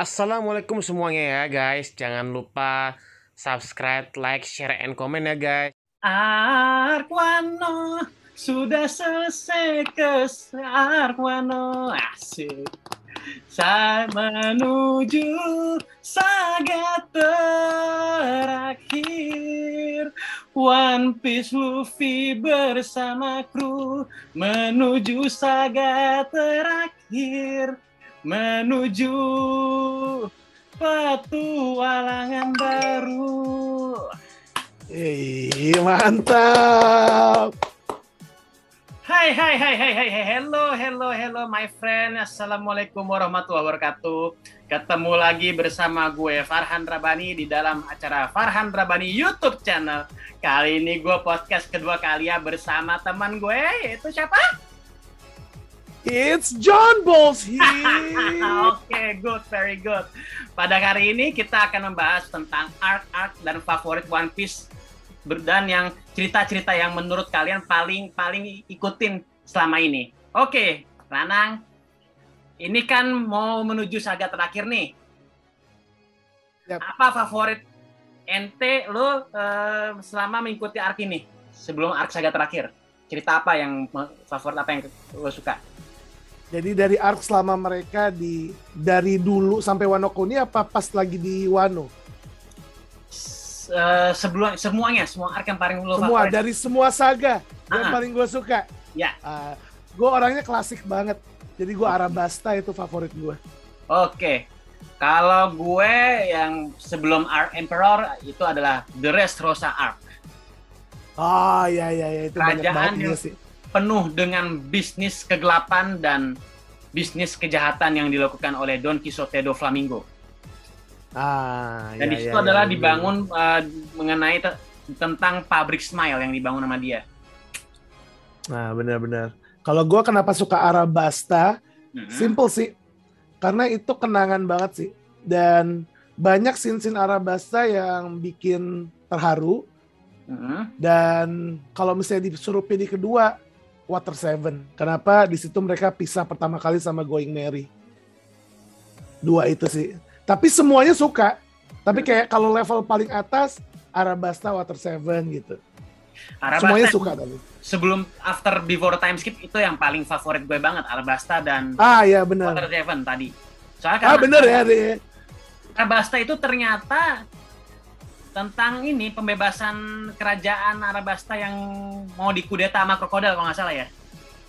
Assalamualaikum semuanya ya guys. Jangan lupa subscribe, like, share, and comment ya guys. Arkwano sudah selesai ke Arkwano, asik. Saya menuju saga terakhir. One Piece Luffy bersama kru menuju saga terakhir, menuju petualangan baru. Mantap. Hai, hello my friend. Assalamualaikum warahmatullahi wabarakatuh. Ketemu lagi bersama gue Farhan Rabani di dalam acara Farhan Rabani YouTube channel. Kali ini gue podcast kedua kali ya bersama teman gue, yaitu siapa? It's John Balls here. Oke, good, very good. Pada hari ini kita akan membahas tentang arc dan favorit One Piece dan yang cerita-cerita yang menurut kalian paling ikutin selama ini. Oke, Lanang, ini kan mau menuju saga terakhir nih. Yap. Apa favorit ente lo selama mengikuti arc ini sebelum arc saga terakhir? Cerita apa yang favorit, apa yang lo suka? Jadi dari arc selama mereka dari dulu sampai Wano Kuni apa pas lagi di Wano? Semuanya, semua arc yang paling lo Semua, favorit. dari semua saga yang paling gue suka. Ya. Gue orangnya klasik banget. Jadi gue Arabasta itu favorit gue. Oke. Kalau gue yang sebelum Arc Emperor itu adalah The Dressrosa Arc. Oh iya itu banyak Kerajaan banget yang dia sih. penuh dengan bisnis kegelapan dan bisnis kejahatan yang dilakukan oleh Don Quixote do Flamingo. Dan di situ adalah dibangun mengenai tentang pabrik Smile yang dibangun sama dia. Nah benar-benar. Kalau gue kenapa suka Arabasta? Simple sih. Karena itu kenangan banget sih. Dan banyak scene-scene Arabasta yang bikin terharu. Dan kalau misalnya disuruh pilih kedua, Water Seven. Kenapa? Di situ mereka pisah pertama kali sama Going Merry. Dua itu sih. Tapi semuanya suka. Tapi kayak kalau level paling atas, Arabasta, Water Seven gitu. Arabasta semuanya suka tadi. Sebelum before time skip itu yang paling favorit gue banget, Arabasta dan Ya benar. Water Seven tadi. Soalnya karena Bener ya deh. Arabasta itu ternyata tentang ini pembebasan kerajaan Arabasta yang mau dikudeta sama krokodil kalau nggak salah ya.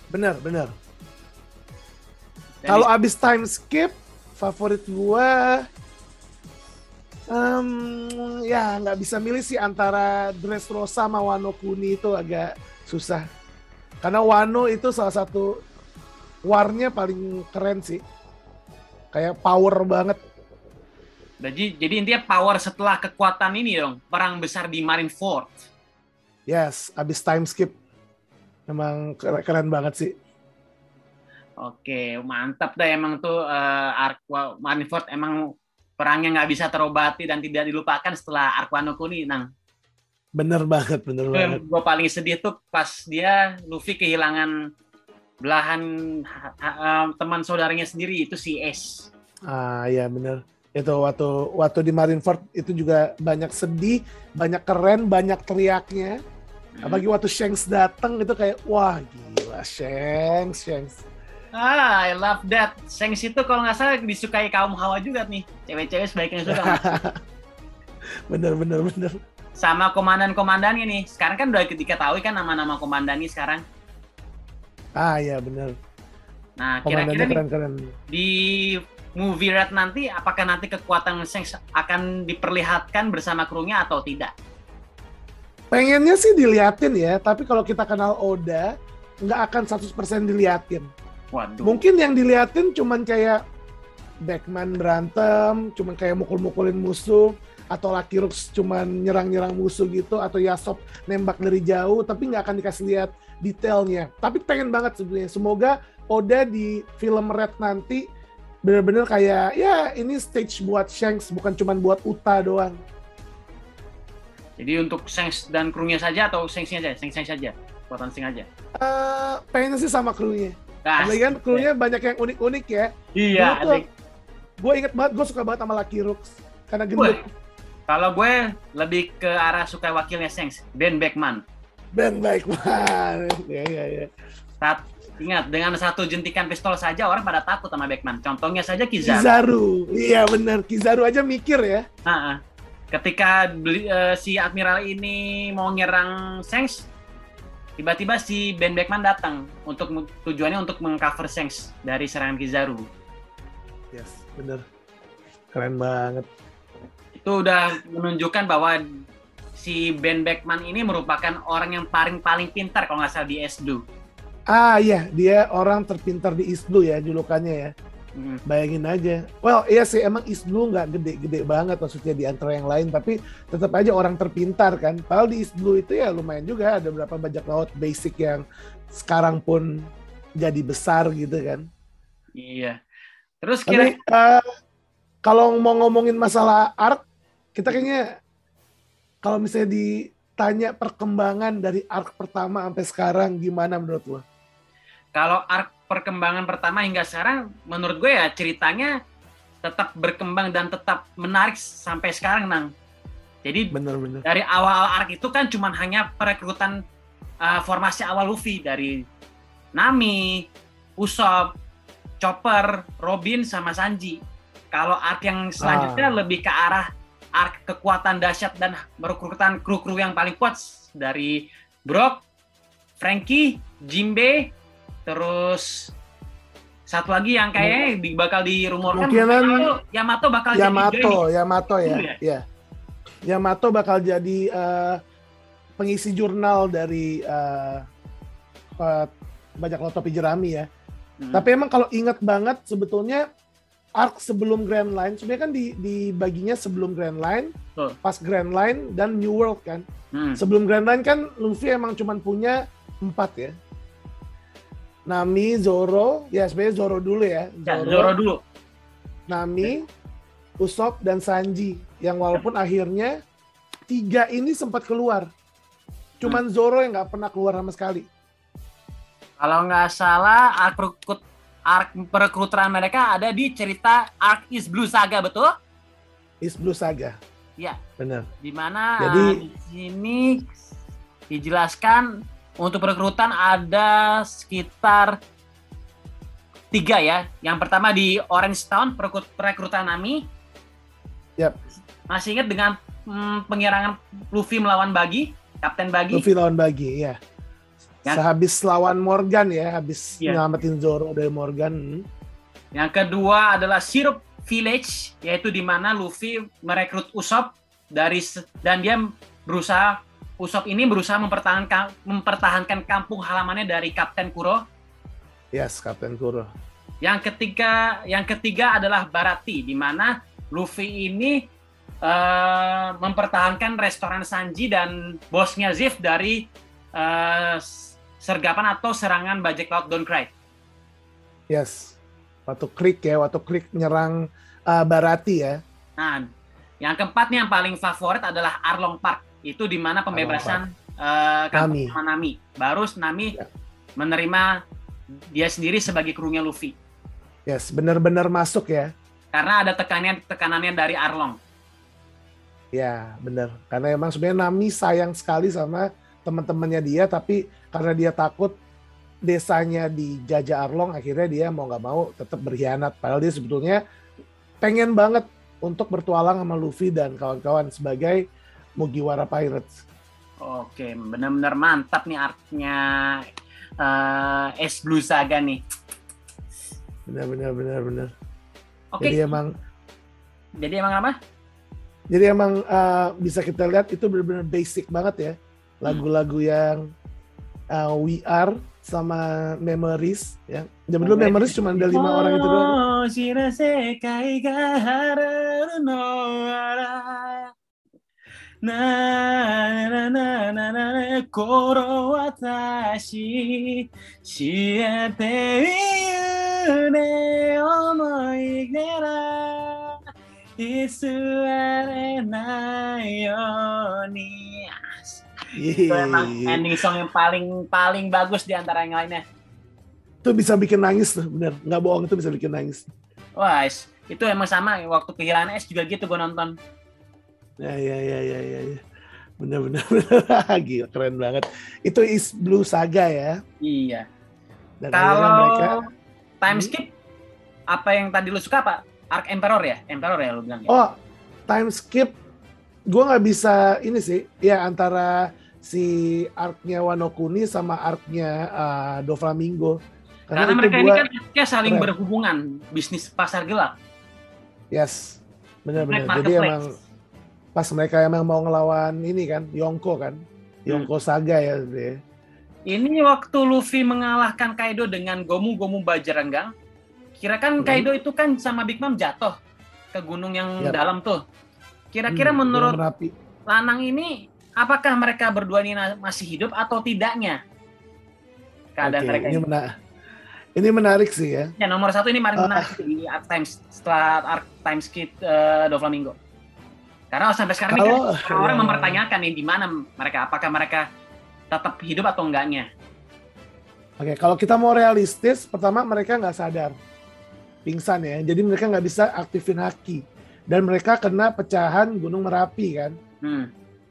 Bener. Kalau abis time skip, favorit gua ya nggak bisa milih sih antara Dressrosa sama Wano Kuni, itu agak susah. Karena Wano itu salah satu warnya paling keren sih. Kayak power banget. Jadi intinya power setelah kekuatan ini dong, perang besar di Marineford. Yes, abis time skip. Emang keren banget sih. Oke, mantap dah emang tuh Arc Marineford emang perangnya nggak bisa terobati dan tidak dilupakan setelah Arc Wano Kuni, Nang. Bener banget. Gue paling sedih tuh pas dia Luffy kehilangan belahan teman saudaranya sendiri, itu si Ace. Iya bener. Itu waktu di Marineford itu juga banyak sedih, banyak keren, banyak teriaknya. Apalagi waktu Shanks datang itu kayak wah gila Shanks. I love that. Shanks itu kalau nggak salah disukai kaum Hawa juga nih. Cewek-cewek sebaiknya suka. Bener. Sama komandan-komandannya nih. Sekarang kan udah diketahui kan nama-nama komandannya sekarang. Iya bener. Nah, kira-kira nih, keren. di movie Red nanti, apakah nanti kekuatan Shanks akan diperlihatkan bersama krunya atau tidak? Pengennya sih diliatin ya, tapi kalau kita kenal Oda, nggak akan 100% diliatin. Waduh. Mungkin yang diliatin cuman kayak Backman berantem, cuman kayak mukul-mukulin musuh, atau Lucky Rooks cuman nyerang-nyerang musuh gitu, atau Yasop nembak dari jauh, tapi nggak akan dikasih lihat detailnya. Tapi pengen banget sebenarnya. Semoga Oda di film Red nanti bener-bener kayak ya ini stage buat Shanks, bukan cuman buat Uta doang. Jadi untuk Shanks dan krunya saja atau Shanks-nya aja? Shanks saja? Kekuatan Shanks aja? Pengennya sih sama krunya. Nah, Apalagi kan krunya banyak yang unik-unik ya. Iya. gue inget banget, gue suka banget sama Lucky Rooks karena gendut. Kalau gue lebih ke arah suka wakilnya Saints, Ben Beckman. Ben Beckman, ya. Ingat, dengan satu jentikan pistol saja orang pada takut sama Beckman. Contohnya saja Kizaru. Kizaru, iya benar. Kizaru aja mikir ya. Ketika si Admiral ini mau nyerang Shanks, tiba-tiba si Ben Beckman datang untuk tujuannya untuk mengcover Shanks dari serangan Kizaru. Yes, bener. Keren banget. Itu udah menunjukkan bahwa si Ben Beckman ini merupakan orang yang paling pintar kalau nggak salah di East Blue. Iya, dia orang terpintar di East Blue ya julukannya ya. Bayangin aja. Well, iya sih emang East Blue nggak gede-gede banget maksudnya di antara yang lain, tapi tetap aja orang terpintar kan. Padahal di East Blue itu ya lumayan juga, ada beberapa bajak laut basic yang sekarang pun jadi besar gitu kan. Iya. Terus kalau mau ngomongin masalah arc, kita kayaknya kalau misalnya ditanya perkembangan dari arc pertama sampai sekarang gimana menurut lo? Kalau arc perkembangan pertama hingga sekarang, menurut gue ya ceritanya tetap berkembang dan tetap menarik sampai sekarang, Nang. Jadi bener. dari awal arc itu kan cuma hanya perekrutan formasi awal Luffy dari Nami, Usopp, Chopper, Robin, sama Sanji. Kalau arc yang selanjutnya lebih ke arah arc kekuatan dahsyat dan merekrutan kru-kru yang paling kuat dari Brock, Franky, Jinbe, terus satu lagi yang kayaknya bakal dirumorkan Yamato bakal jadi Yamato ya. Yamato bakal jadi pengisi jurnal dari bajak laut topi jerami ya. Tapi emang kalau ingat banget sebetulnya arc sebelum Grand Line sebenarnya kan dibaginya sebelum Grand Line, pas Grand Line dan New World kan. Sebelum Grand Line kan Luffy emang cuma punya 4 ya. Nami, Zoro, ya sebenarnya Zoro dulu ya. Zoro dulu. Nami, Usopp dan Sanji yang walaupun akhirnya 3 ini sempat keluar. Cuman Zoro yang nggak pernah keluar sama sekali. Kalau nggak salah arc perekrutan mereka ada di cerita arc East Blue Saga, betul? East Blue Saga. Iya. Benar. Di mana di sini dijelaskan untuk perekrutan ada sekitar 3 ya. Yang pertama di Orange Town, perekrutan Nami. Yap. Masih ingat dengan penyerangan Luffy melawan Buggy, Kapten Buggy? Luffy lawan Buggy, ya. Sehabis lawan Morgan ya, habis nyelamatin Zoro dari Morgan. Yang kedua adalah Syrup Village, yaitu di mana Luffy merekrut Usopp dan dia Usopp ini berusaha mempertahankan kampung halamannya dari Kapten Kuro. Yes, Kapten Kuro. Yang ketiga adalah Barati, di mana Luffy ini mempertahankan restoran Sanji dan bosnya Ziff dari sergapan atau serangan bajak laut Don't Cry. Yes, waktu Krieg nyerang Barati ya. Nah, yang keempat nih yang paling favorit adalah Arlong Park. Itu di mana pembebasan kampung Nami. Baru Nami menerima dia sendiri sebagai krunya Luffy. Yes, benar-benar masuk ya. Karena ada tekanannya dari Arlong. Ya, benar. Karena emang sebenarnya Nami sayang sekali sama teman-temannya dia, tapi karena dia takut desanya dijajah Arlong, akhirnya dia mau nggak mau tetap berkhianat. Padahal dia sebetulnya pengen banget untuk bertualang sama Luffy dan kawan-kawan sebagai Mugiwara Pirates. Oke, benar-benar mantap nih artnya East Blue Saga nih. Benar. Oke. Jadi emang apa? Jadi emang bisa kita lihat itu benar-benar basic banget ya. Lagu-lagu yang We Are sama Memories ya. Zaman dulu Memories cuma ada 5 orang itu doang. Koro watashi shiete iru ne omoi gara isuarenai yoni. Itu emang ending song yang paling bagus di antara yang lainnya. Itu bisa bikin nangis tuh, bener. Nggak bohong, itu bisa bikin nangis. Wah, itu emang sama waktu kehilangan S juga gitu gue nonton. Ya. Bener. Gila, keren banget. Itu Is Blue Saga ya. Iya. Dan akhirnya Kalau mereka time skip, apa yang tadi lu suka apa? Arc Emperor ya? Emperor ya lu bilang ya? Oh, time skip gue nggak bisa ini sih. Ya antara si arc-nya Wano Kuni sama arc-nya Doflamingo. Karena itu mereka ini kan kayak saling keren. berhubungan, bisnis pasar gelap. Yes, benar-benar. Black Jadi marketplace. emang pas mereka emang mau ngelawan ini kan, Yonko kan. Yonko Saga ya. Ini waktu Luffy mengalahkan Kaido dengan Gomu Bajranggang, kira kan Kaido itu kan sama Big Mom jatuh ke gunung yang dalam tuh. Kira-kira menurut Lanang ini, apakah mereka berdua ini masih hidup atau tidaknya? Keadaan mereka ini menarik sih ya. Ya, nomor satu ini paling menarik di Arc Times setelah Arc Time Skip Doflamingo. Karena sampai sekarang ini kan orang mempertanyakan nih di mana mereka, apakah mereka tetap hidup atau enggaknya. Oke, kalau kita mau realistis, pertama mereka nggak sadar, pingsan ya, jadi mereka nggak bisa aktifin haki, dan mereka kena pecahan Gunung Merapi kan.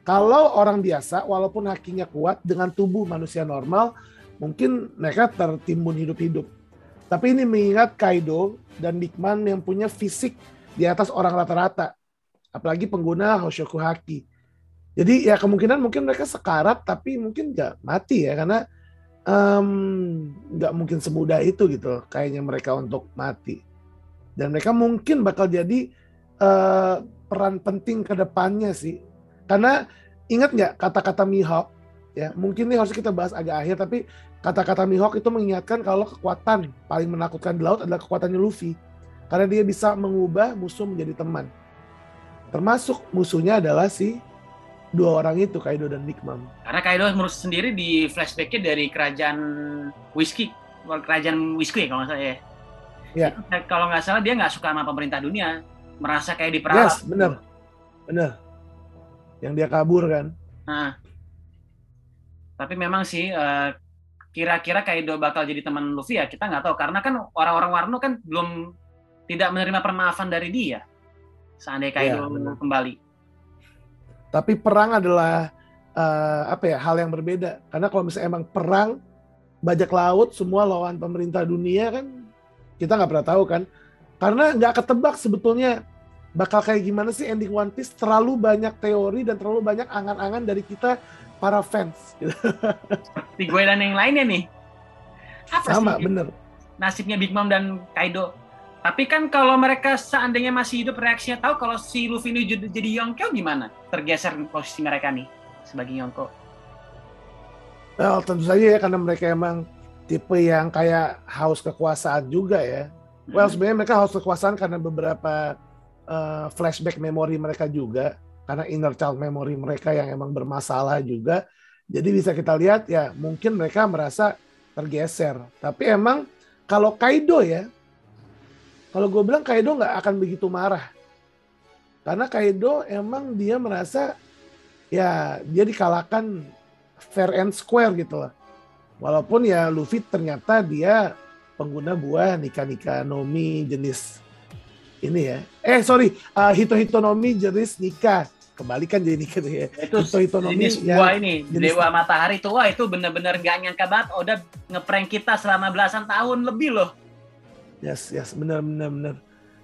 Kalau orang biasa, walaupun hakinya kuat dengan tubuh manusia normal, mungkin mereka tertimbun hidup-hidup. Tapi ini mengingat Kaido dan Big Mom yang punya fisik di atas orang rata-rata, apalagi pengguna Hoshoku Haki. Jadi ya kemungkinan mungkin mereka sekarat, tapi mungkin nggak mati ya, karena nggak mungkin semudah itu gitu kayaknya mereka untuk mati. Dan mereka mungkin bakal jadi peran penting ke depannya sih. Karena ingat nggak kata-kata Mihawk? Ya, mungkin ini harus kita bahas agak akhir, tapi kata-kata Mihawk itu mengingatkan kalau kekuatan paling menakutkan di laut adalah kekuatannya Luffy. Karena dia bisa mengubah musuh menjadi teman. Termasuk musuhnya adalah si dua orang itu, Kaido dan Big Mom. Karena Kaido menurut sendiri di flashback-nya dari kerajaan Whisky kalau nggak salah ya. Ya. Kalau nggak salah dia nggak suka sama pemerintah dunia, merasa kayak diperalat. Yes, benar. Yang dia kabur kan. Nah, tapi memang sih kira-kira Kaido bakal jadi teman Luffy ya kita nggak tahu, karena kan orang-orang Wano kan belum tidak menerima permaafan dari dia seandainya Kaido kembali. Tapi perang adalah hal yang berbeda, karena kalau misalnya emang perang bajak laut semua lawan pemerintah dunia kan kita nggak pernah tahu kan, karena nggak ketebak sebetulnya bakal kayak gimana sih ending One Piece. Terlalu banyak teori dan terlalu banyak angan-angan dari kita para fans gitu. Seperti gue dan yang lainnya nih. Apa sama sih bener nasibnya Big Mom dan Kaido? Tapi kan kalau mereka seandainya masih hidup, reaksinya tahu kalau si Luffy ini jadi Yonko gimana? Tergeser posisi mereka nih sebagai Yonko. Well, tentu saja ya, karena mereka emang tipe yang kayak haus kekuasaan juga ya. Well, sebenarnya mereka haus kekuasaan karena beberapa flashback memori mereka juga, karena inner child memory mereka yang emang bermasalah juga. Jadi bisa kita lihat ya, mungkin mereka merasa tergeser. Tapi emang kalau Kaido ya, kalau gue bilang Kaido nggak akan begitu marah. Karena Kaido emang dia merasa ya dia dikalahkan fair and square gitu lah. Walaupun ya Luffy ternyata dia pengguna buah Nika Nomi jenis ini ya. Hito Nomi jenis Nika. Kembalikan jadi Nika ya. Itu Hito Nomi jenis buah ini, Dewa Matahari tuh. Wah, itu bener-bener nggak nyangka banget Oda ngeprank kita selama belasan tahun lebih loh. Yes, benar.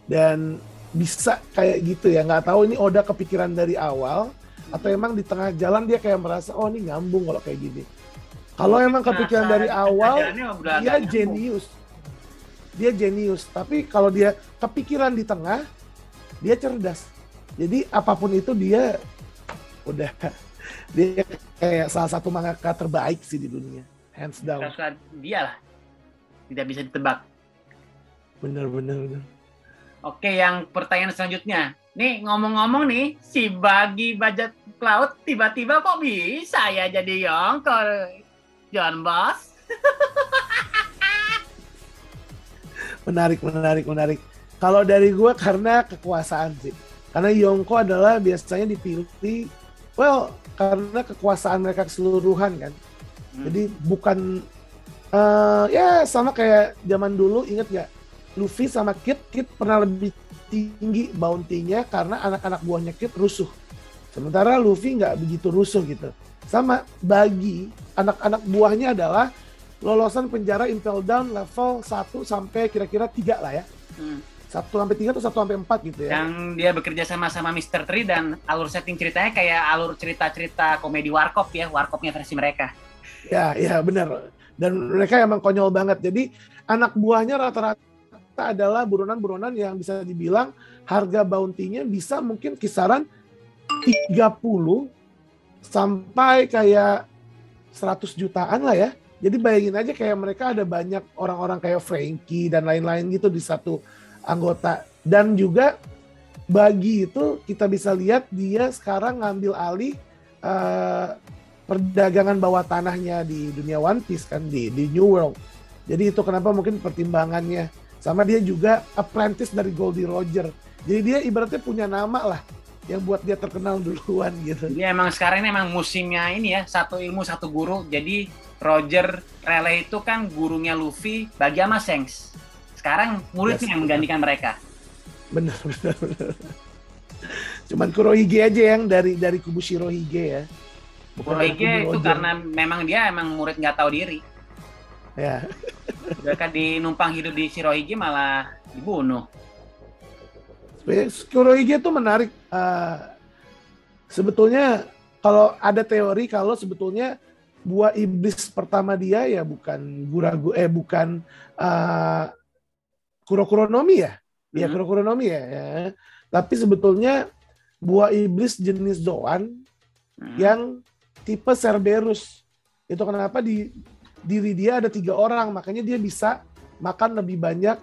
Dan bisa kayak gitu ya, nggak tahu ini Oda kepikiran dari awal atau emang di tengah jalan dia kayak merasa oh ini nyambung kalau kayak gini. Kalau emang kepikiran dari awal dia jenius, tapi kalau dia kepikiran di tengah dia cerdas. Jadi apapun itu dia kayak salah satu mangaka terbaik sih di dunia, hands down. Dia lah, tidak bisa ditebak. Bener. Oke, yang pertanyaan selanjutnya. Nih, ngomong-ngomong nih, si Bagi Bajak Laut tiba-tiba kok bisa ya jadi Yonko, John Boss? Menarik. Kalau dari gue karena kekuasaan sih. Karena Yonko adalah biasanya dipilih, karena kekuasaan mereka keseluruhan kan. Jadi bukan, sama kayak zaman dulu, inget gak? Luffy sama Kid pernah lebih tinggi bounty-nya karena anak-anak buahnya Kid rusuh. Sementara Luffy nggak begitu rusuh gitu. Sama bagi anak-anak buahnya adalah lolosan penjara Impel Down level 1 sampai kira-kira 3 lah ya. 1 sampai 3 atau 1 sampai 4 gitu ya. Yang dia bekerja sama Mr. Tree dan alur setting ceritanya kayak alur cerita-cerita komedi Warkop ya, Warkopnya versi mereka. Ya benar. Dan mereka emang konyol banget. Jadi anak buahnya rata-rata adalah buronan-buronan yang bisa dibilang harga bounty-nya bisa mungkin kisaran 30 sampai kayak 100 jutaan lah ya. Jadi bayangin aja kayak mereka ada banyak orang-orang kayak Frankie dan lain-lain gitu di satu anggota. Dan juga bagi itu kita bisa lihat dia sekarang ngambil alih perdagangan bawah tanahnya di dunia One Piece kan, di New World. Jadi itu kenapa mungkin pertimbangannya. Sama dia juga apprentice dari Goldie Roger. Jadi dia ibaratnya punya nama lah yang buat dia terkenal duluan gitu. Ini emang sekarang ini emang musimnya ini ya, satu ilmu satu guru. Jadi Roger Raleigh itu kan gurunya Luffy bagi sama Shanks. Sekarang muridnya yang menggantikan mereka. Benar. Cuman Kurohige aja yang dari kubu Shirohige ya. Kurohige itu karena memang dia emang murid nggak tahu diri. Ya. Udah kan dinumpang hidup di Shirohige malah dibunuh. Kurohige itu menarik. Sebetulnya kalau ada teori kalau sebetulnya buah iblis pertama dia ya bukan bukan Kurokuronomi ya. Ya Kurokuronomi ya. Tapi sebetulnya buah iblis jenis Zoan yang tipe Cerberus. Itu kenapa di diri dia ada 3 orang, makanya dia bisa makan lebih banyak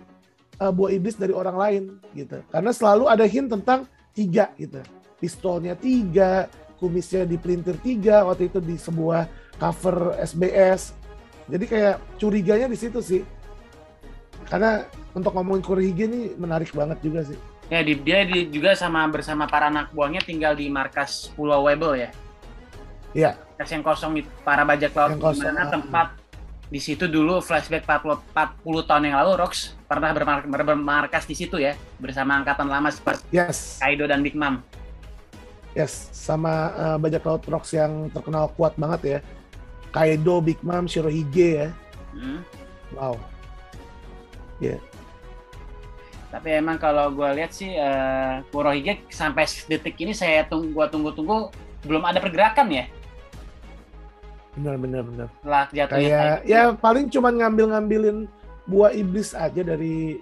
buah iblis dari orang lain gitu. Karena selalu ada hint tentang 3 gitu. Pistolnya 3, kumisnya dipelintir 3 waktu itu di sebuah cover SBS. Jadi kayak curiganya di situ sih. Karena untuk ngomongin Kurohige ini menarik banget juga sih. Ya dia juga bersama para anak buahnya tinggal di markas Pulau Webel ya. Iya. Markas yang kosong di para bajak laut, di mana tempat di situ dulu flashback 40 tahun yang lalu Rox pernah bermarkas di situ ya bersama angkatan lama seperti Kaido dan Big Mom. Yes, sama bajak laut Rox yang terkenal kuat banget ya. Kaido, Big Mom, Shirohige ya. Wow. Ya. Yeah. Tapi emang kalau gue lihat sih Kurohige sampai detik ini gua tunggu-tunggu belum ada pergerakan ya. Benar. Setelah jatuhnya kayak ya paling cuman ngambilin buah iblis aja dari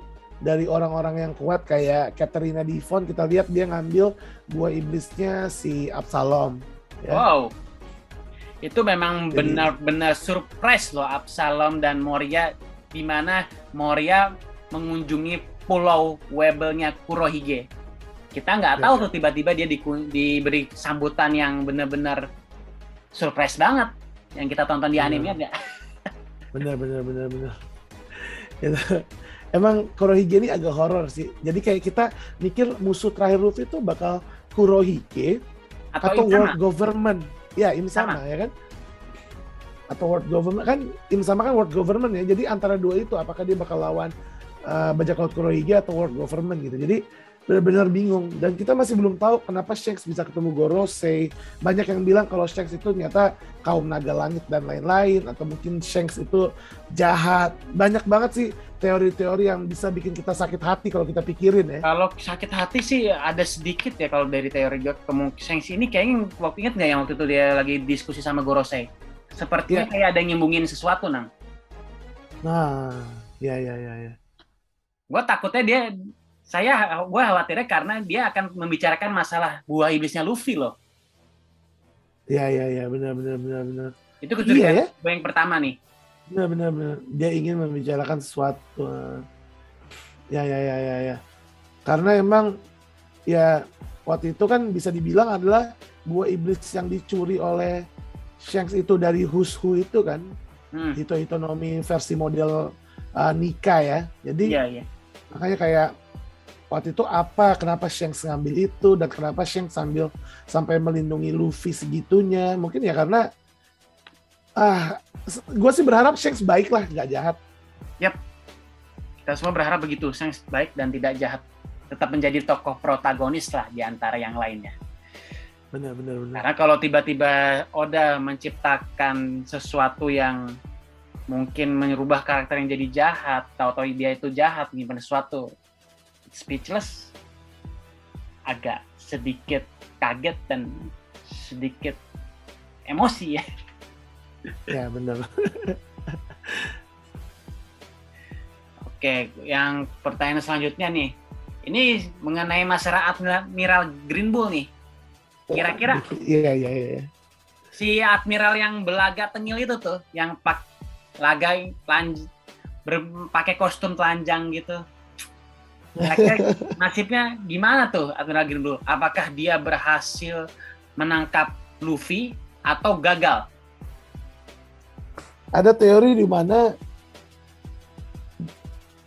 orang-orang yang kuat kayak Katarina Devon. Kita lihat dia ngambil buah iblisnya si Absalom ya. Wow, itu memang benar-benar surprise loh Absalom dan Moria, di mana Moria mengunjungi pulau Webelnya Kurohige. Kita nggak tahu tuh tiba-tiba dia diberi sambutan yang benar-benar surprise banget yang kita tonton di anime ya. Benar. Emang Kurohige ini agak horor sih. Jadi kayak kita mikir musuh terakhir Luffy itu bakal Kurohige atau World Government. Ya, ini sama ya kan? Atau World Government kan, ini sama kan World Government ya. Jadi antara dua itu apakah dia bakal lawan bajak laut Kurohige atau World Government gitu. Jadi benar-benar bingung, dan kita masih belum tahu kenapa Shanks bisa ketemu Gorosei. Banyak yang bilang kalau Shanks itu ternyata kaum naga langit dan lain-lain, atau mungkin Shanks itu jahat. Banyak banget sih teori-teori yang bisa bikin kita sakit hati kalau kita pikirin ya. Kalau sakit hati sih ada sedikit ya kalau dari teori gue. Shanks ini kayaknya inget nggak yang waktu itu dia lagi diskusi sama Gorosei? Sepertinya kayak ada yang nyembungin sesuatu, Nang. Nah, ya. Gue takutnya gue khawatirnya karena dia akan membicarakan masalah buah iblisnya Luffy loh. Iya, benar. Itu kecurigaan gue yang pertama nih. Benar. Dia ingin membicarakan sesuatu. Ya. Karena emang ya waktu itu kan bisa dibilang adalah buah iblis yang dicuri oleh Shanks itu dari Who's Who itu kan. Hitonomi versi model Nika ya. Jadi makanya kayak waktu itu kenapa Shanks ngambil itu, dan kenapa Shanks sampai melindungi Luffy segitunya. Mungkin ya karena gue sih berharap Shanks baik lah, nggak jahat. Yap. Kita semua berharap begitu, sang baik dan tidak jahat tetap menjadi tokoh protagonis lah di antara yang lainnya. Benar. Karena kalau tiba-tiba Oda menciptakan sesuatu yang mungkin merubah karakter yang jadi jahat, tahu-tahu dia itu jahat, gimana sesuatu, speechless, agak sedikit kaget dan sedikit emosi ya. Ya benar. Oke, yang pertanyaan selanjutnya nih. Ini mengenai masalah Admiral Green Bull nih. Kira-kira Iya. si Admiral yang belaga tengil itu tuh, yang pakai kostum telanjang gitu. Kira-kira nasibnya gimana tuh Admiral Green Bull? Apakah dia berhasil menangkap Luffy atau gagal? Ada teori di mana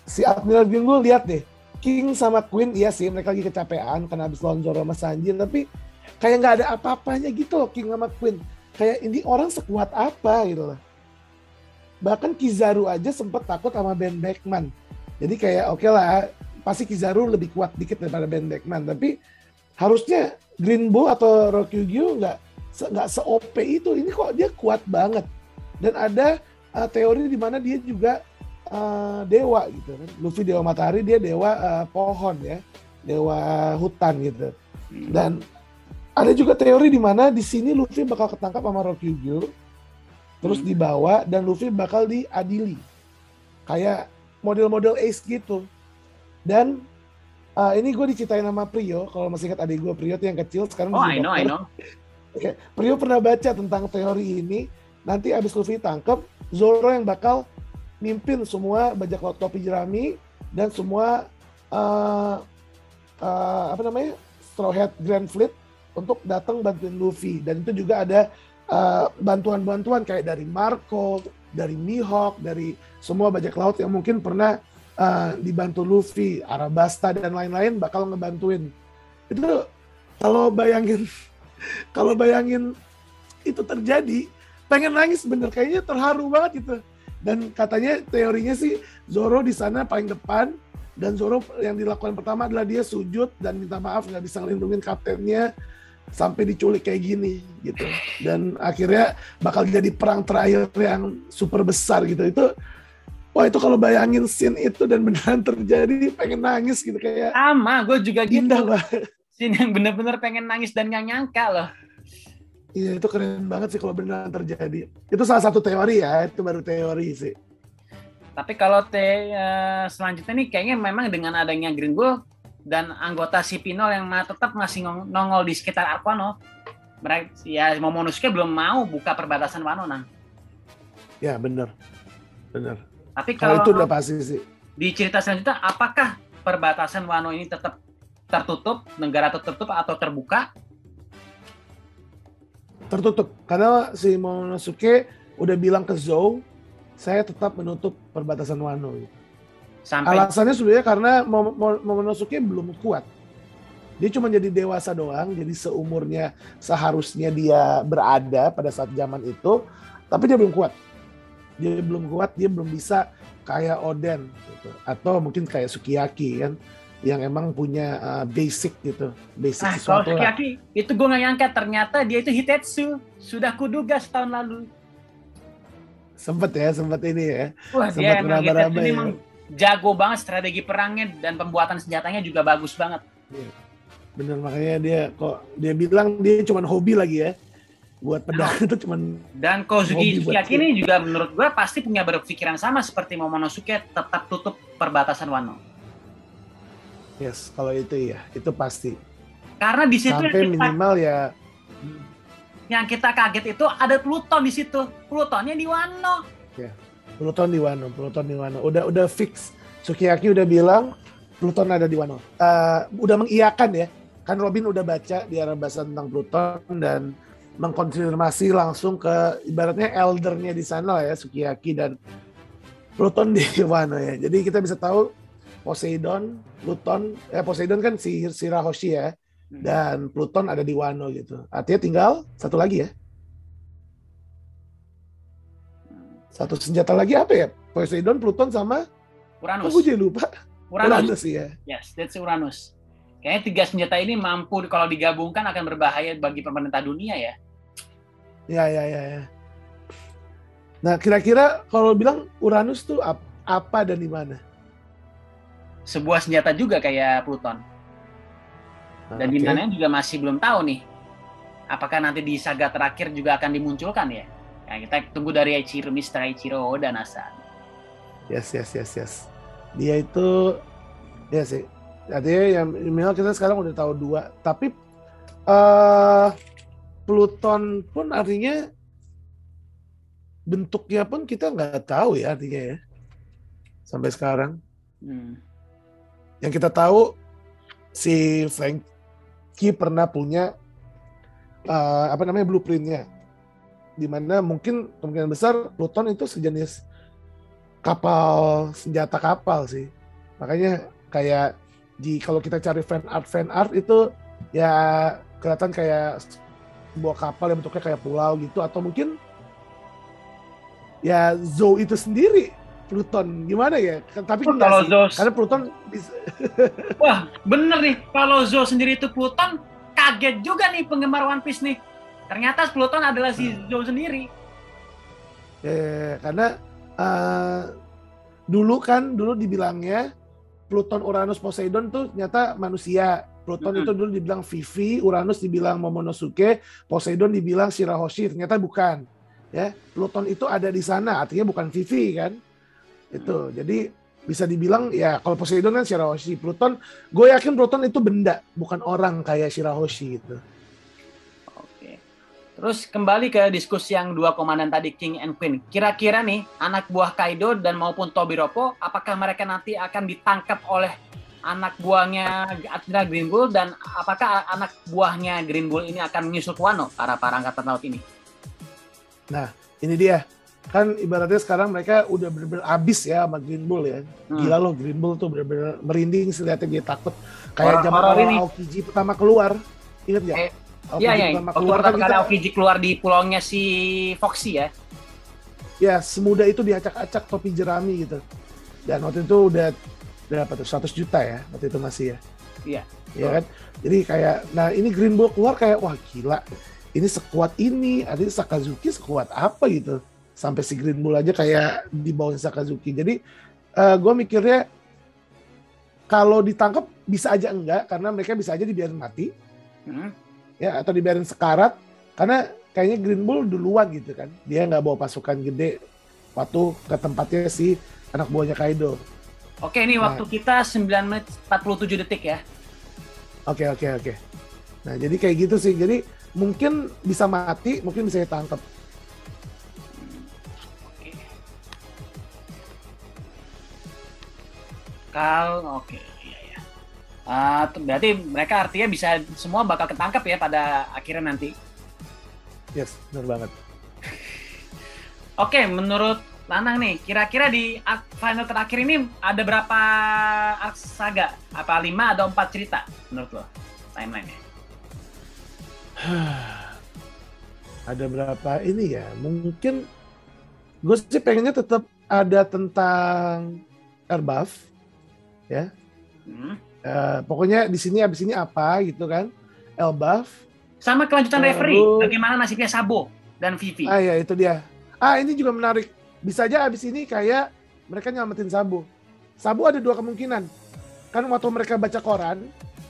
si Admiral Green Bull, lihat deh, King sama Queen, iya sih mereka lagi kecapean karena habis lawan Zoro sama Sanjin, tapi kayak nggak ada apa-apanya gitu loh King sama Queen. Kayak ini orang sekuat apa gitu loh. Bahkan Kizaru aja sempet takut sama Ben Beckman. Jadi kayak oke lah, pasti Kizaru lebih kuat dikit daripada Ben Beckman, tapi harusnya Green Bull atau Rokyugyo nggak se-OP itu. Ini kok dia kuat banget. Dan ada teori di mana dia juga dewa gitu kan. Luffy dewa matahari, dia dewa pohon ya, dewa hutan gitu. Dan ada juga teori di mana di sini Luffy bakal ketangkap sama Rokyugyo, terus dibawa dan Luffy bakal diadili kayak model-model Ace gitu. Dan ini gue diceritain sama Priyo, kalau masih ingat adik gue Priyo tuh yang kecil sekarang. I know. Oke, Priyo pernah baca tentang teori ini. Nanti abis Luffy tangkap, Zoro yang bakal mimpin semua bajak laut topi jerami dan semua Straw Hat Grand Fleet untuk datang bantuin Luffy. Dan itu juga ada bantuan-bantuan kayak dari Marco, dari Mihawk, dari semua bajak laut yang mungkin pernah dibantu Luffy, Arabasta dan lain-lain bakal ngebantuin. Itu kalau bayangin itu terjadi, pengen nangis bener, kayaknya terharu banget gitu. Dan katanya teorinya sih Zoro di sana paling depan, dan Zoro yang dilakukan pertama adalah dia sujud dan minta maaf nggak bisa ngelindungin kaptennya sampai diculik kayak gini gitu. Dan akhirnya bakal jadi perang terakhir yang super besar gitu. Itu kalau bayangin scene itu dan beneran terjadi, pengen nangis gitu, kayak sama, gue juga gitu. Indah banget. Scene yang bener-bener pengen nangis dan nggak nyangka loh. Iya, itu keren banget sih kalau beneran terjadi. Itu salah satu teori ya, itu baru teori sih. Tapi kalau selanjutnya nih kayaknya memang dengan adanya Green Bull dan anggota si Pinol yang tetap masih nongol di sekitar Arc Wano, mereka ya Momonosuke belum mau buka perbatasan Wano, Nang. Ya benar. Tapi kalau itu udah pasti sih. Di cerita selanjutnya, apakah perbatasan Wano ini tetap tertutup, negara tertutup atau terbuka? Tertutup, karena si Momonosuke udah bilang ke Zou, saya tetap menutup perbatasan Wano. Alasannya sebenarnya karena Momonosuke belum kuat. Dia cuma jadi dewasa doang, jadi seumurnya seharusnya dia berada pada saat zaman itu, tapi dia belum kuat. Dia belum bisa kayak Oden gitu, atau mungkin kayak Sukiyaki kan, yang emang punya basic gitu, basic sesuatu lah. Kalau Sukiyaki, itu gue nggak nyangka ternyata dia itu Hitetsu, sudah kuduga setahun lalu. Sempet ini ya. Wah, dia emang Hitetsu ini emang jago banget, strategi perangnya dan pembuatan senjatanya juga bagus banget. Bener, makanya dia bilang dia cuma hobi lagi ya, buat pedang itu cuman. Dan Kozuki Sukiyaki ini juga menurut gue pasti punya berpikiran sama seperti Momonosuke, tetap tutup perbatasan Wano. Yes, kalau itu ya, itu pasti. Karena di situ sampai minimal ya. Yang kita kaget itu ada Pluton di situ. Plutonnya di Wano. Ya, Pluton di Wano. Udah fix. Sukiyaki udah bilang Pluton ada di Wano. Udah mengiyakan ya. Kan Robin udah baca di Arabasta tentang Pluton dan mengkonfirmasi langsung ke ibaratnya eldernya di sana ya, Sukiyaki, dan Pluton di Wano ya. Jadi kita bisa tahu Poseidon, Pluton, Poseidon kan si Rahoshi ya, dan Pluton ada di Wano gitu. Artinya tinggal satu lagi ya. Satu senjata lagi apa ya? Poseidon, Pluton sama Uranus. Aku jadi lupa. Uranus. Ya. Yes, that's Uranus. Kayaknya 3 senjata ini mampu kalau digabungkan akan berbahaya bagi pemerintah dunia ya. Ya. Nah, kira-kira kalau bilang Uranus tuh apa dan di mana? Sebuah senjata juga kayak Pluton. Dan di mana juga masih belum tahu nih. Apakah nanti di saga terakhir juga akan dimunculkan ya? Nah, kita tunggu dari Mr. Eiichiro Oda NASA. Yes. Dia itu ya sih. Artinya yang minimal kita sekarang udah tahu 2. Tapi Pluton pun artinya bentuknya pun kita nggak tahu ya artinya ya. Sampai sekarang. Yang kita tahu si Franky pernah punya blueprintnya, dimana mungkin kemungkinan besar Pluton itu sejenis senjata kapal sih. Makanya kayak kalau kita cari fan art itu ya kelihatan kayak sebuah kapal yang bentuknya kayak pulau gitu, atau mungkin ya Zou itu sendiri Pluton, gimana ya? Tapi kalau Zou, karena Pluton bisa... Wah, bener nih. Kalau Zou sendiri itu Pluton, kaget juga nih penggemar One Piece nih. Ternyata Pluton adalah si Zou sendiri. Karena dulu dibilangnya Pluton, Uranus, Poseidon tuh ternyata manusia. Pluton itu dulu dibilang Vivi, Uranus dibilang Momonosuke, Poseidon dibilang Shirahoshi. Ternyata bukan. Ya, Pluton itu ada di sana, artinya bukan Vivi kan. Itu. Jadi bisa dibilang ya kalau Poseidon kan Shirahoshi, Pluton, gue yakin Pluton itu benda, bukan orang kayak Shirahoshi gitu. Oke. Terus kembali ke diskusi yang 2 komandan tadi, King and Queen. Kira-kira nih anak buah Kaido dan maupun Tobiropo, apakah mereka nanti akan ditangkap oleh anak buahnya Admiral Green Bull, dan apakah anak buahnya Green Bull ini akan menyusul ke Wano, para angkatan laut ini? Nah, ini dia. Kan ibaratnya sekarang mereka udah bener-bener abis ya sama Green Bull ya. Gila loh, Green Bull tuh bener-bener merinding sih lihatnya, dia takut. Kayak zaman Aokiji pertama keluar. Ingat gak? Iya. Pertama kali Aokiji keluar di pulaunya si Foxy ya. Ya, semudah itu diacak-acak topi jerami gitu. Dan waktu itu udah berapa tuh? 100 juta ya waktu itu masih ya. Iya. Iya kan? Jadi kayak, nah ini Green Bull keluar kayak, wah gila. Ini sekuat ini, artinya Sakazuki sekuat apa gitu. Sampai si Green Bull aja kayak di bawah Sakazuki. Jadi gue mikirnya kalau ditangkap bisa aja enggak, karena mereka bisa aja dibiarin mati. Ya, atau dibiarin sekarat. Karena kayaknya Green Bull duluan gitu kan. Dia nggak bawa pasukan gede waktu ke tempatnya si anak buahnya Kaido. Oke, ini waktu kita 9 menit 47 detik ya. Oke. Nah, jadi kayak gitu sih. Jadi mungkin bisa mati, mungkin bisa ditangkap. Iya. Berarti mereka artinya bisa semua bakal ketangkap ya pada akhirnya nanti. Yes, benar banget. Oke, menurut Lanang nih, kira-kira di arc final terakhir ini ada berapa arc saga? Apa 5 atau 4 cerita menurut lo timeline-nya? Ada berapa ini ya? Mungkin gue sih pengennya tetap ada tentang Elbaf, ya. Pokoknya di sini abis ini apa gitu kan? Elbaf. Sama kelanjutan referee, bagaimana nasibnya Sabo dan Vivi? Ya itu dia. Ini juga menarik. Bisa aja abis ini kayak mereka nyelamatin Sabo. Sabo ada 2 kemungkinan. Kan waktu mereka baca koran,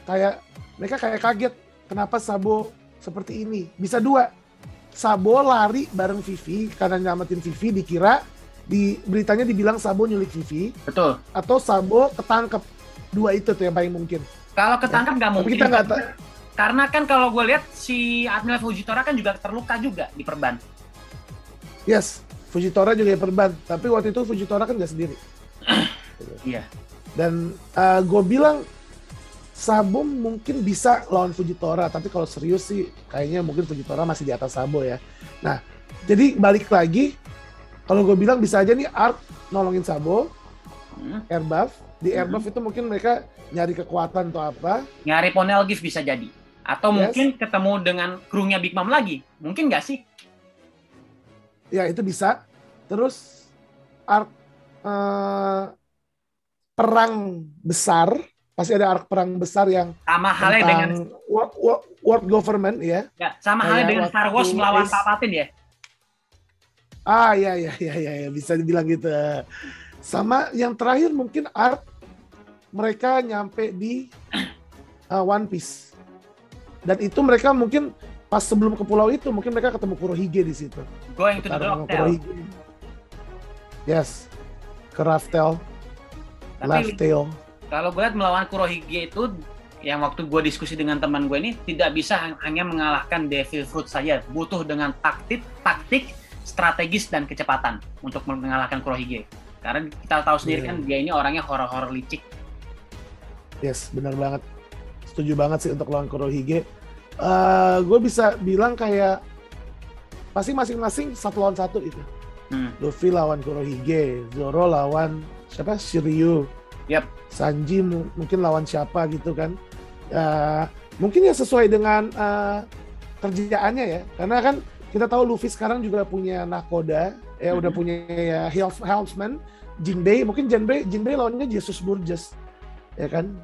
kayak mereka kayak kaget kenapa Sabo seperti ini. Bisa 2. Sabo lari bareng Vivi karena nyelamatin Vivi, dikira di beritanya dibilang Sabo nyulik Vivi. Betul. Atau Sabo ketangkep. 2 itu tuh yang paling mungkin. Kalau ketangkep nggak mungkin. Kita karena kan kalau gue lihat si Admiral Fujitora kan juga terluka juga di perban. Yes, Fujitora juga perban. Tapi waktu itu Fujitora kan nggak sendiri. Iya. Dan gue bilang Sabo mungkin bisa lawan Fujitora, tapi kalau serius sih kayaknya mungkin Fujitora masih di atas Sabo ya. Nah, jadi balik lagi, kalau gue bilang bisa aja nih Arc nolongin Sabo, Airbuff. Di Airbuff itu mungkin mereka nyari kekuatan atau apa. Nyari Ponel Gift bisa jadi. Atau mungkin ketemu dengan krunya Big Mom lagi. Mungkin nggak sih? Ya, itu bisa. Terus Arc perang besar, pasti ada arc perang besar yang sama halnya dengan world government ya. Ya, sama halnya dengan Star Wars melawan Palpatine ya. Ya, bisa dibilang gitu. Sama yang terakhir mungkin arc mereka nyampe di One Piece. Dan itu mereka mungkin pas sebelum ke pulau itu mungkin mereka ketemu Kurohige di situ. Going to the Raftel. Yes. Ke Raftel. Raftel. Kalau gue lihat melawan Kurohige itu yang waktu gue diskusi dengan teman gue ini tidak bisa hanya mengalahkan Devil Fruit saja, butuh dengan taktik, strategis dan kecepatan untuk mengalahkan Kurohige. Karena kita tahu sendiri kan dia ini orangnya horor-horor licik. Yes, benar banget. Setuju banget sih untuk lawan Kurohige. Gue bisa bilang kayak pasti masing-masing 1 lawan 1 itu. Luffy lawan Kurohige, Zoro lawan siapa? Shiryu. Yap. Sanji mungkin lawan siapa gitu kan. Mungkin ya sesuai dengan kerjaannya ya. Karena kan kita tahu Luffy sekarang juga punya nakoda, ya udah punya ya helmsman, Jinbei. Mungkin Jinbei lawannya Jesus Burgess, ya kan?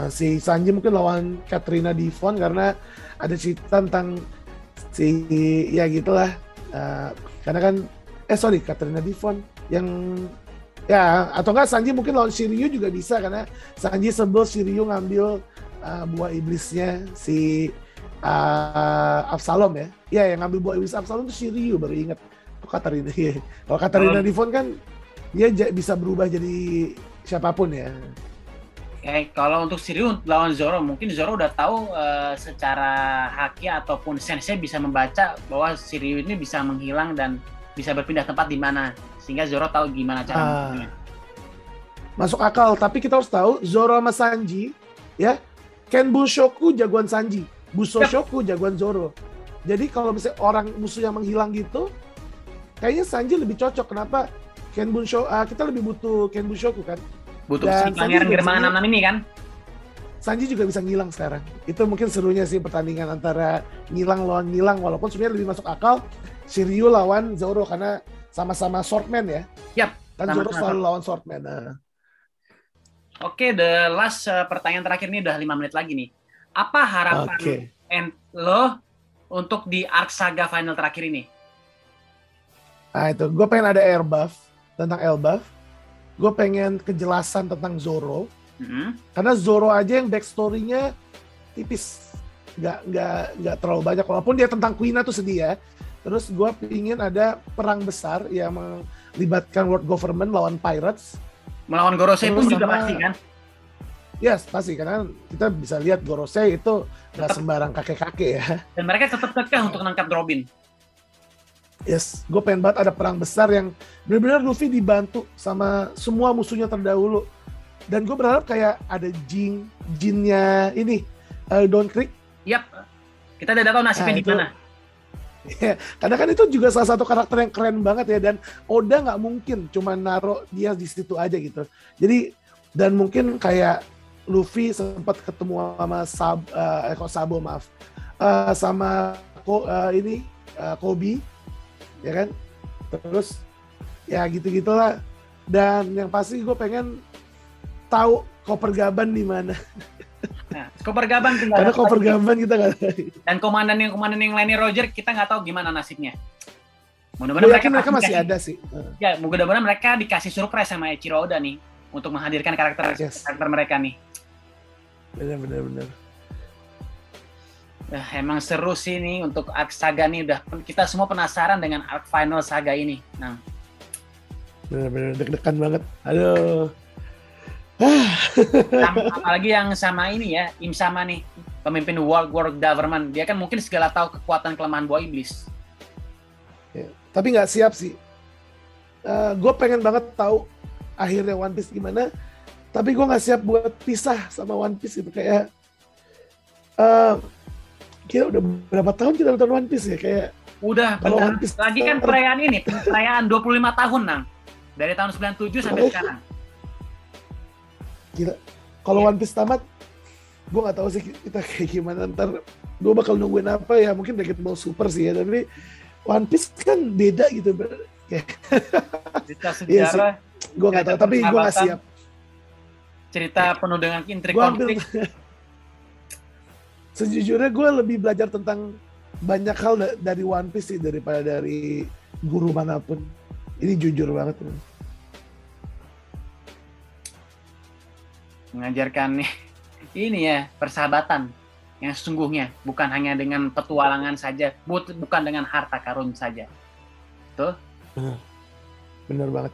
Si Sanji mungkin lawan Katrina Devon karena ada cerita tentang si ya gitulah. Karena kan Katrina Devon yang ya atau enggak Sanji mungkin lawan Shiryu juga bisa karena Sanji sebel Shiryu ngambil buah iblisnya si Absalom ya. Ya yang ngambil buah iblis Absalom itu Shiryu, baru ingat. Itu Katarina ya. Kalau Katarina Devon kan dia bisa berubah jadi siapapun ya. Kalau untuk Shiryu lawan Zoro, mungkin Zoro udah tahu secara haki ataupun sensei bisa membaca bahwa Shiryu ini bisa menghilang dan bisa berpindah tempat di mana, sehingga Zoro tahu gimana cara masuk akal. Tapi kita harus tahu Zoro sama Sanji ya, Ken Bushoku jagoan Sanji, Busoshoku jagoan Zoro. Jadi kalau misalnya orang musuh yang menghilang gitu, kayaknya Sanji lebih cocok. Kenapa? Ken Bushoku, kita lebih butuh Ken Bushoku kan. Butuh si Pangeran Germana 66 ini kan. Sanji juga bisa ngilang sekarang. Itu mungkin serunya sih pertandingan antara ngilang lawan ngilang, walaupun sebenarnya lebih masuk akal Shiryu lawan Zoro karena sama-sama swordman ya. Yap. Kan Zoro selalu lawan swordman. Oke, the last pertanyaan terakhir ini udah 5 menit lagi nih. Apa harapan lo untuk di arc saga final terakhir ini? Nah itu, gue pengen ada air buff tentang Elbaf. Gue pengen kejelasan tentang Zoro. Karena Zoro aja yang backstory-nya tipis. Nggak terlalu banyak. Walaupun dia tentang Kuina tuh sedih ya. Terus gue pengen ada perang besar yang melibatkan world government lawan pirates. Melawan Gorosei pun juga pasti kan? Yes, pasti. Karena kita bisa lihat Gorosei itu nggak sembarang kakek-kakek ya. Dan mereka tetap kekeh untuk nangkap Robin. Yes, gue pengen banget ada perang besar yang benar-benar Luffy dibantu sama semua musuhnya terdahulu. Dan gue berharap kayak ada Jinnya ini, Dawn Creek. Yap, kita udah tahu nasibnya di mana. Ya, karena kan itu juga salah satu karakter yang keren banget ya, dan Oda nggak mungkin cuma naruh dia di situ aja gitu. Jadi dan mungkin kayak Luffy sempat ketemu sama Sabo sama Kobe, ya kan? Terus ya gitu-gitulah. Dan yang pasti gue pengen tahu Koper Gaban di mana. Nah, Koper Gaban tinggal. Karena Koper Gaban kita nggak tahu. Dan komandan yang lainnya Roger kita nggak tahu gimana nasibnya. Mudah-mudahan mereka masih ada sih. Ya, mudah-mudahan mereka dikasih surprise sama Eiichiro Oda nih untuk menghadirkan karakter mereka nih. Benar. Nah, emang seru sih nih untuk arc saga nih, udah kita semua penasaran dengan arc final saga ini. Nah, benar deg-degan banget. Aduh. Apalagi yang sama ini ya, Im Sama nih, pemimpin world government. Dia kan mungkin segala tahu kekuatan kelemahan buah iblis. Ya, tapi nggak siap sih. Gue pengen banget tahu akhirnya One Piece gimana. Tapi gue nggak siap buat pisah sama One Piece gitu. Kayak kita udah berapa tahun kita nonton One Piece ya, kayak udah bentar lagi kan perayaan 25 tahun Nang, dari tahun 97 sampai sekarang. Gila, kalau One Piece tamat gue nggak tahu sih kita kayak gimana. Ntar gue bakal nungguin apa ya, mungkin Dragon Ball Super sih ya, tapi One Piece kan beda gitu. Cerita sejarah gue nggak tahu, tapi gue nggak siap. cerita penuh dengan intrik Gua ambil, konflik. sejujurnya gue lebih belajar tentang banyak hal dari One Piece sih daripada dari guru manapun. Ini jujur banget. Mengajarkan ini ya, persahabatan yang sesungguhnya, bukan hanya dengan petualangan saja, bukan dengan harta karun saja. Tuh. Bener banget.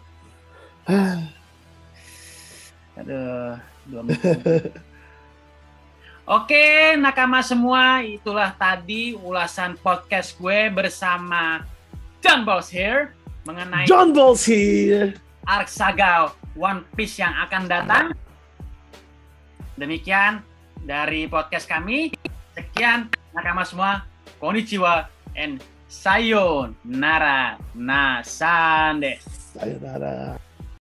Aduh, 2 menit. Oke, nakama semua, itulah tadi ulasan podcast gue bersama John Balls here mengenai John Balls here. arc saga One Piece yang akan datang. Demikian dari podcast kami. Sekian nakama semua. Konnichiwa and sayonara. Nasande. Sayonara.